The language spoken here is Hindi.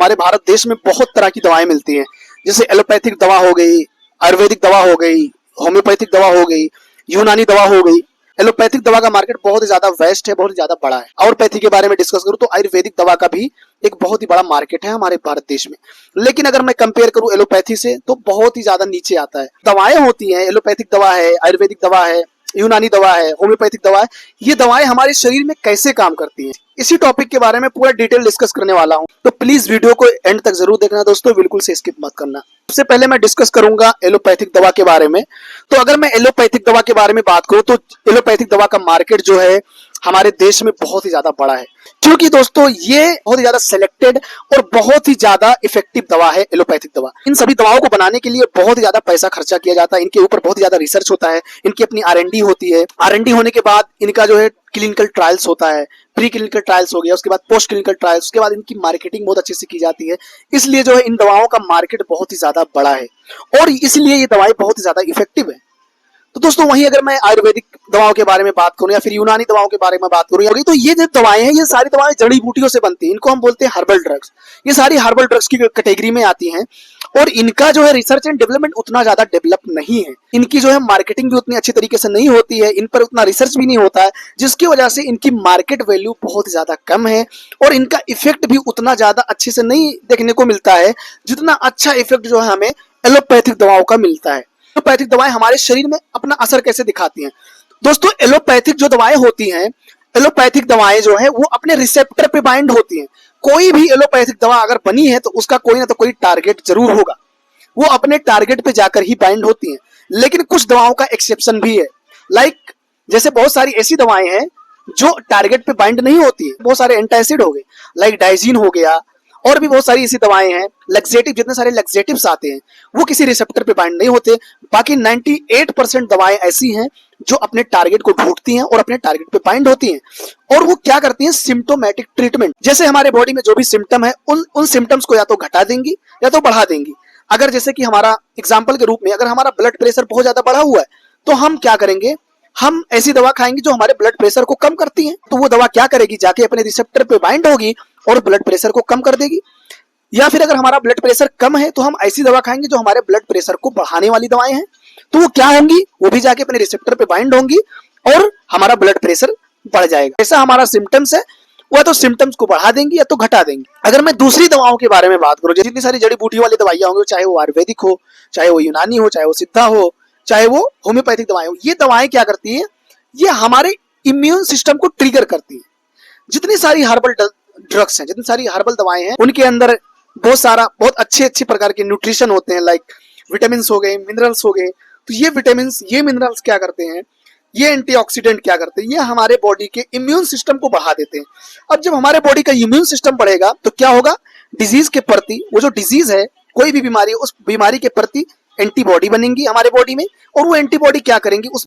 हमारे भारत देश में बहुत तरह की दवाएं मिलती हैं, जैसे एलोपैथिक दवा हो गई, आयुर्वेदिक दवा हो गई, होम्योपैथिक दवा हो गई, यूनानी दवा हो गई। एलोपैथिक दवा का मार्केट बहुत ही ज्यादा वेस्ट है, बहुत ही ज्यादा बड़ा है। आयुर्वेदी के बारे में डिस्कस करूं तो आयुर्वेदिक दवा का भी एक बहुत ही बड़ा मार्केट है हमारे भारत देश में। लेकिन अगर मैं कंपेयर करूं एलोपैथी से तो बहुत ही ज्यादा नीचे आता है। दवाएं होती हैं, एलोपैथिक दवा है, आयुर्वेदिक दवा है, यूनानी दवा है, होम्योपैथिक दवा है। ये दवाएं हमारे शरीर में कैसे काम करती हैं, इसी टॉपिक के बारे में पूरा डिटेल डिस्कस करने वाला हूं। तो प्लीज वीडियो को एंड तक जरूर देखना दोस्तों, बिल्कुल से स्किप मत करना। सबसे पहले मैं डिस्कस करूंगा एलोपैथिक दवा के बारे में। तो अगर मैं एलोपैथिक दवा के बारे में बात करूं तो एलोपैथिक दवा का मार्केट जो है हमारे देश में बहुत ही ज्यादा बड़ा है, क्योंकि दोस्तों ये बहुत ही ज्यादा सिलेक्टेड और बहुत ही ज्यादा इफेक्टिव दवा है एलोपैथिक दवा। इन सभी दवाओं को बनाने के लिए बहुत ही ज्यादा पैसा खर्चा किया जाता है, इनके ऊपर बहुत ही ज्यादा रिसर्च होता है, इनकी अपनी R&D होती है। R&D होने के बाद इनका जो है क्लिनिकल ट्रायल्स होता है, प्री क्लिनिकल ट्रायल्स हो गया, उसके बाद पोस्ट क्लिनिकल ट्रायल्स, उसके बाद इनकी मार्केटिंग बहुत अच्छे से की जाती है। इसलिए जो है इन दवाओं का मार्केट बहुत ही ज्यादा बड़ा है और इसलिए ये दवाएं बहुत ही ज्यादा इफेक्टिव है। तो दोस्तों वहीं अगर मैं आयुर्वेदिक दवाओं के बारे में बात करूं या फिर यूनानी दवाओं के बारे में बात करूं तो ये जो दवाएं हैं ये सारी दवाएं जड़ी बूटियों से बनती हैं, इनको हम बोलते हैं हर्बल ड्रग्स। ये सारी हर्बल ड्रग्स की कैटेगरी में आती हैं और इनका जो है रिसर्च एंड डेवलपमेंट उतना ज्यादा डेवलप नहीं है, इनकी जो है मार्केटिंग भी उतनी अच्छी तरीके से नहीं होती है, इन पर उतना रिसर्च भी नहीं होता है, जिसकी वजह से इनकी मार्केट वैल्यू बहुत ही ज्यादा कम है और इनका इफेक्ट भी उतना ज्यादा अच्छे से नहीं देखने को मिलता है जितना अच्छा इफेक्ट जो है हमें एलोपैथिक दवाओं का मिलता है। एलोपैथिक दवाएं हमारे शरीर में अपना असर कैसे दिखाती हैं? दोस्तों एलोपैथिक जो दवाएं होती हैं, एलोपैथिक दवाएं जो है वो अपने रिसेप्टर पे बाइंड होती हैं। कोई भी एलोपैथिक दवा अगर बनी है तो उसका कोई ना तो कोई टारगेट जरूर होगा, वो अपने टारगेट पे जाकर ही बाइंड होती हैं। लेकिन कुछ दवाओं का एक्सेप्शन भी है, लाइक जैसे बहुत सारी ऐसी दवाएं हैं जो टारगेट पे बाइंड नहीं होती है। बहुत सारे एंटासिड हो गए, लाइक डाइजीन हो गया, और भी बहुत सारी ऐसी दवाएं हैं, लैक्सेटिव, जितने सारे लैक्सेटिव्स आते हैं वो किसी रिसेप्टर पे बाइंड नहीं होते। बाकी 98% दवाएं ऐसी हैं जो अपने टारगेट को ढूंढती हैं और अपने टारगेट पे बाइंड होती हैं। और वो क्या करती हैं? सिम्टोमेटिक ट्रीटमेंट, जैसे हमारे बॉडी में जो भी सिम्टम है उन सिम्टम्स को या तो घटा देंगी या तो बढ़ा देंगी। अगर जैसे कि हमारा एग्जाम्पल के रूप में अगर हमारा ब्लड प्रेशर बहुत ज्यादा बढ़ा हुआ है तो हम क्या करेंगे? हम ऐसी दवा खाएंगे जो हमारे ब्लड प्रेशर को कम करती है। तो वो दवा क्या करेगी? जाके अपने रिसेप्टर पे बाइंड होगी और ब्लड प्रेशर को कम कर देगी। या फिर अगर हमारा ब्लड प्रेशर कम है तो हम ऐसी दवा खाएंगे जो हमारे ब्लड प्रेशर को बढ़ाने वाली दवाएं हैं। तो वो क्या होंगी? वो भी जाके अपने रिसेप्टर पे बाइंड होंगी और हमारा ब्लड प्रेशर बढ़ जाएगा। ऐसा हमारा सिम्टम्स है, वो तो सिम्टम्स को बढ़ा देंगी या तो घटा देंगी। अगर मैं दूसरी दवाओं के बारे में बात करूं, जितनी सारी जड़ी बूटी वाली दवाइयां होंगी, चाहे वो आयुर्वेदिक हो, चाहे वो यूनानी हो, चाहे वो सिद्धा हो, चाहे वो होम्योपैथिक दवाएं हो, ये दवाएं क्या करती है? ये हमारे इम्यून सिस्टम को ट्रिगर करती है। जितनी सारी हर्बल ड्रग्स हैं, जितनी सारी हर्बल दवाएं हैं, उनके अंदर बहुत अच्छे प्रकार के न्यूट्रिशन होते हैं, लाइक विटामिन हो गए, मिनरल्स हो गए। तो ये विटामिन, ये मिनरल्स क्या करते हैं? ये एंटीऑक्सीडेंट क्या करते हैं? ये हमारे बॉडी के इम्यून सिस्टम को बढ़ा देते हैं। अब जब हमारे बॉडी का इम्यून सिस्टम बढ़ेगा तो क्या होगा? डिजीज के प्रति, वो जो डिजीज है, कोई भी बीमारी, उस बीमारी के प्रति एंटीबॉडी बनेंगी हमारे बॉडी में और वो एंटीबॉडी क्या करेंगी? उस